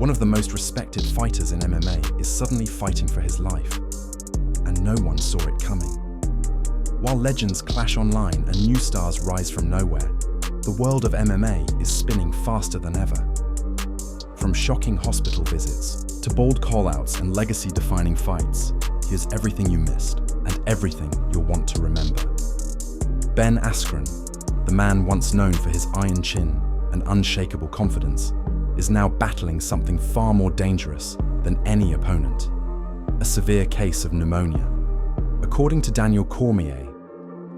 One of the most respected fighters in MMA is suddenly fighting for his life, and no one saw it coming. While legends clash online and new stars rise from nowhere, the world of MMA is spinning faster than ever. From shocking hospital visits to bold call-outs and legacy-defining fights, here's everything you missed and everything you'll want to remember. Ben Askren, the man once known for his iron chin and unshakable confidence, is now battling something far more dangerous than any opponent: a severe case of pneumonia. According to Daniel Cormier,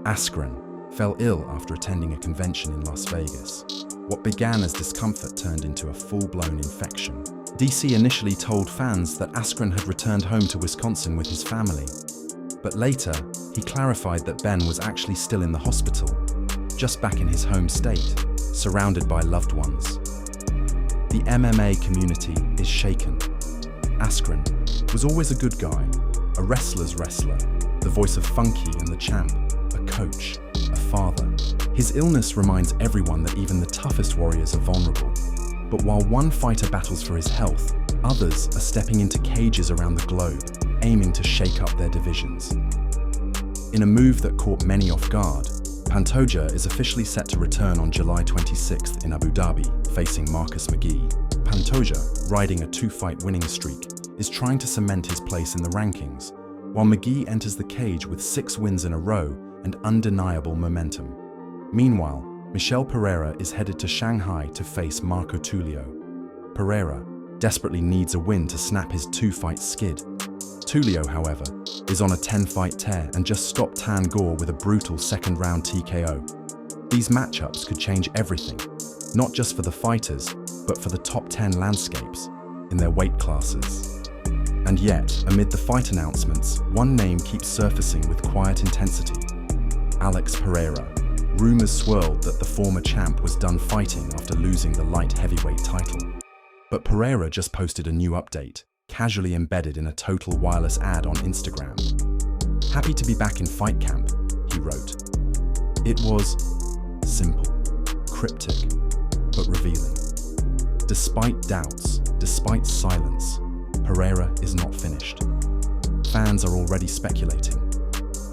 Askren fell ill after attending a convention in Las Vegas. What began as discomfort turned into a full-blown infection. DC initially told fans that Askren had returned home to Wisconsin with his family, but later he clarified that Ben was actually still in the hospital, just back in his home state, surrounded by loved ones. The MMA community is shaken. Askren was always a good guy, a wrestler's wrestler, the voice of Funky and the Champ, a coach, a father. His illness reminds everyone that even the toughest warriors are vulnerable. But while one fighter battles for his health, others are stepping into cages around the globe, aiming to shake up their divisions. In a move that caught many off guard, Pantoja is officially set to return on July 26th in Abu Dhabi, facing Marcus McGee. Pantoja, riding a 2-fight winning streak, is trying to cement his place in the rankings, while McGee enters the cage with 6 wins in a row and undeniable momentum. Meanwhile, Michel Pereira is headed to Shanghai to face Marco Tulio. Pereira desperately needs a win to snap his 2-fight skid. Tulio, however, is on a 10-fight tear and just stopped Tan Gore with a brutal second-round TKO. These matchups could change everything, not just for the fighters, but for the top 10 landscapes in their weight classes. And yet, amid the fight announcements, one name keeps surfacing with quiet intensity: Alex Pereira. Rumors swirled that the former champ was done fighting after losing the light heavyweight title. But Pereira just posted a new update, casually embedded in a Total Wireless ad on Instagram. "Happy to be back in fight camp," he wrote. It was simple, cryptic, but revealing. Despite doubts, despite silence, Pereira is not finished. Fans are already speculating.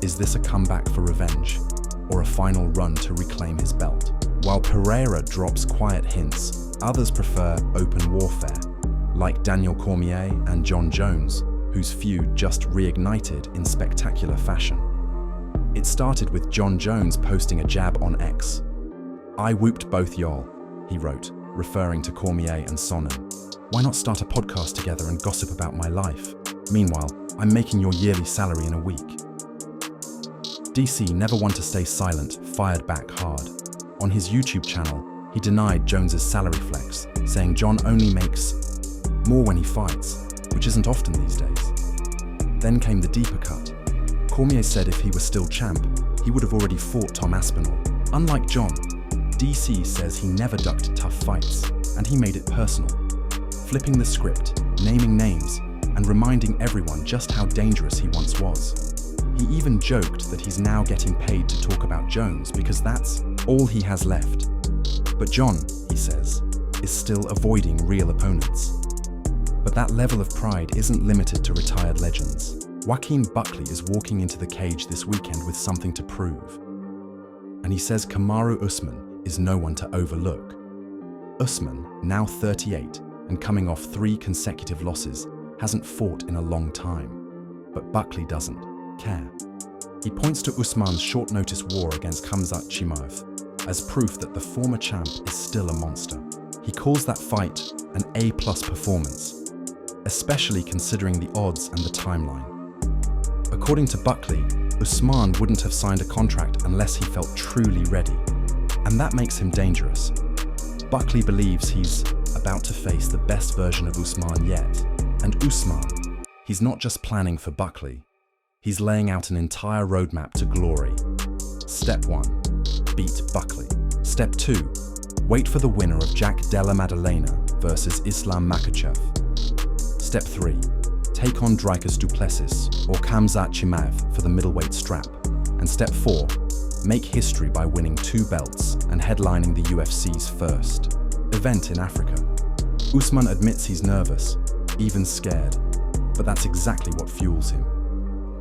Is this a comeback for revenge, or a final run to reclaim his belt? While Pereira drops quiet hints, others prefer open warfare, like Daniel Cormier and Jon Jones, whose feud just reignited in spectacular fashion. It started with Jon Jones posting a jab on X. "I whooped both y'all," he wrote, referring to Cormier and Sonnen. "Why not start a podcast together and gossip about my life? Meanwhile, I'm making your yearly salary in a week." DC, never one to stay silent, fired back hard. On his YouTube channel, he denied Jones's salary flex, saying Jon only makes more when he fights, which isn't often these days. Then came the deeper cut. Cormier said if he were still champ, he would have already fought Tom Aspinall. Unlike Jon, DC says he never ducked tough fights, and he made it personal, flipping the script, naming names, and reminding everyone just how dangerous he once was. He even joked that he's now getting paid to talk about Jones because that's all he has left. But Jon, he says, is still avoiding real opponents. But that level of pride isn't limited to retired legends. Joaquin Buckley is walking into the cage this weekend with something to prove. And he says Kamaru Usman is no one to overlook. Usman, now 38 and coming off 3 consecutive losses, hasn't fought in a long time. But Buckley doesn't care. He points to Usman's short-notice war against Khamzat Chimaev as proof that the former champ is still a monster. He calls that fight an A+ performance, especially considering the odds and the timeline. According to Buckley, Usman wouldn't have signed a contract unless he felt truly ready, and that makes him dangerous. Buckley believes he's about to face the best version of Usman yet, and Usman, he's not just planning for Buckley. He's laying out an entire roadmap to glory. Step 1, beat Buckley. Step 2, wait for the winner of Jack Della Maddalena versus Islam Makhachev. Step 3, take on Dricus du Plessis or Khamzat Chimaev for the middleweight strap. And step 4, make history by winning 2 belts and headlining the UFC's first event in Africa. Usman admits he's nervous, even scared, but that's exactly what fuels him.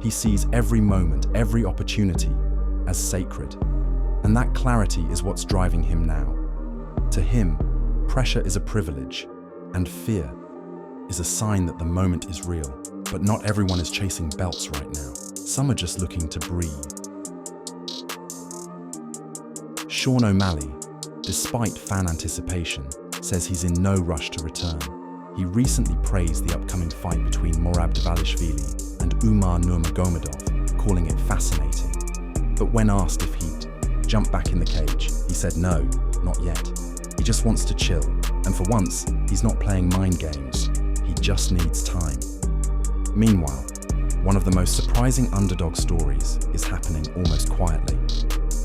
He sees every moment, every opportunity as sacred, and that clarity is what's driving him now. To him, pressure is a privilege, and fear is a sign that the moment is real. But not everyone is chasing belts right now. Some are just looking to breathe. Sean O'Malley, despite fan anticipation, says he's in no rush to return. He recently praised the upcoming fight between Morab Dvalishvili and Umar Nurmagomedov, calling it fascinating. But when asked if he'd jump back in the cage, he said no, not yet. He just wants to chill, and for once, he's not playing mind games. He just needs time. Meanwhile, one of the most surprising underdog stories is happening almost quietly,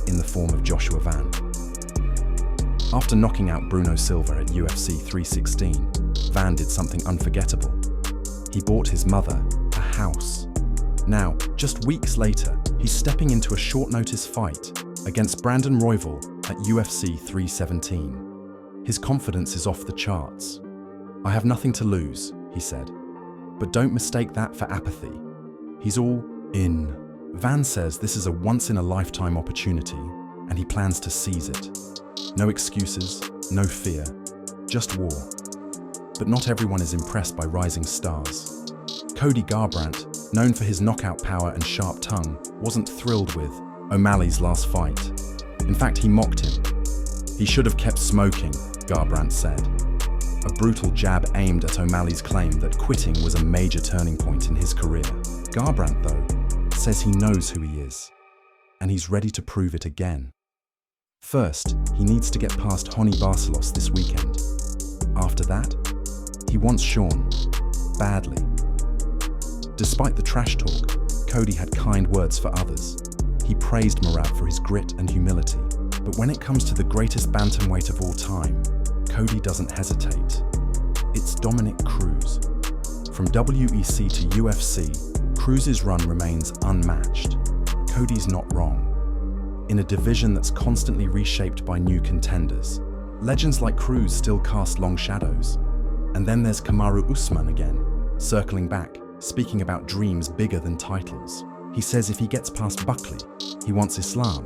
in the form of Joshua Van. After knocking out Bruno Silva at UFC 316, Van did something unforgettable. He bought his mother a house. Now, just weeks later, he's stepping into a short-notice fight against Brandon Royval at UFC 317. His confidence is off the charts. "I have nothing to lose," he said. But don't mistake that for apathy. He's all in. Van says this is a once-in-a-lifetime opportunity, and he plans to seize it. No excuses, no fear, just war. But not everyone is impressed by rising stars. Cody Garbrandt, known for his knockout power and sharp tongue, wasn't thrilled with O'Malley's last fight. In fact, he mocked him. "He should have kept smoking," Garbrandt said. A brutal jab aimed at O'Malley's claim that quitting was a major turning point in his career. Garbrandt, though, says he knows who he is, and he's ready to prove it again. First, he needs to get past Ronnie Barcelos this weekend. After that, he wants Sean, badly. Despite the trash talk, Cody had kind words for others. He praised Morab for his grit and humility. But when it comes to the greatest bantamweight of all time, Cody doesn't hesitate. It's Dominic Cruz. From WEC to UFC, Cruz's run remains unmatched. Cody's not wrong. In a division that's constantly reshaped by new contenders, legends like Cruz still cast long shadows. And then there's Kamaru Usman again, circling back, speaking about dreams bigger than titles. He says if he gets past Buckley, he wants Islam,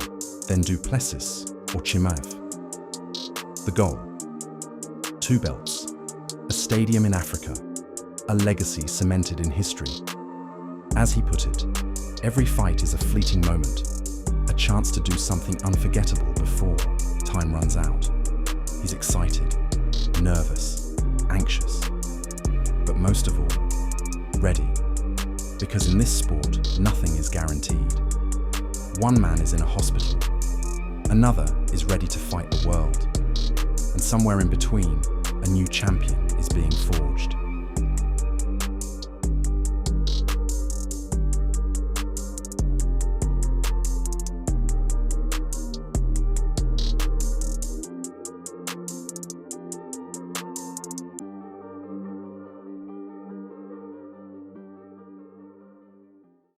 then Duplessis or Chimaev. The goal: 2 belts, a stadium in Africa, a legacy cemented in history. As he put it, every fight is a fleeting moment, a chance to do something unforgettable before time runs out. He's excited, nervous, anxious, but most of all, ready. Because in this sport, nothing is guaranteed. One man is in a hospital, another is ready to fight the world, and somewhere in between, a new champion is being forged.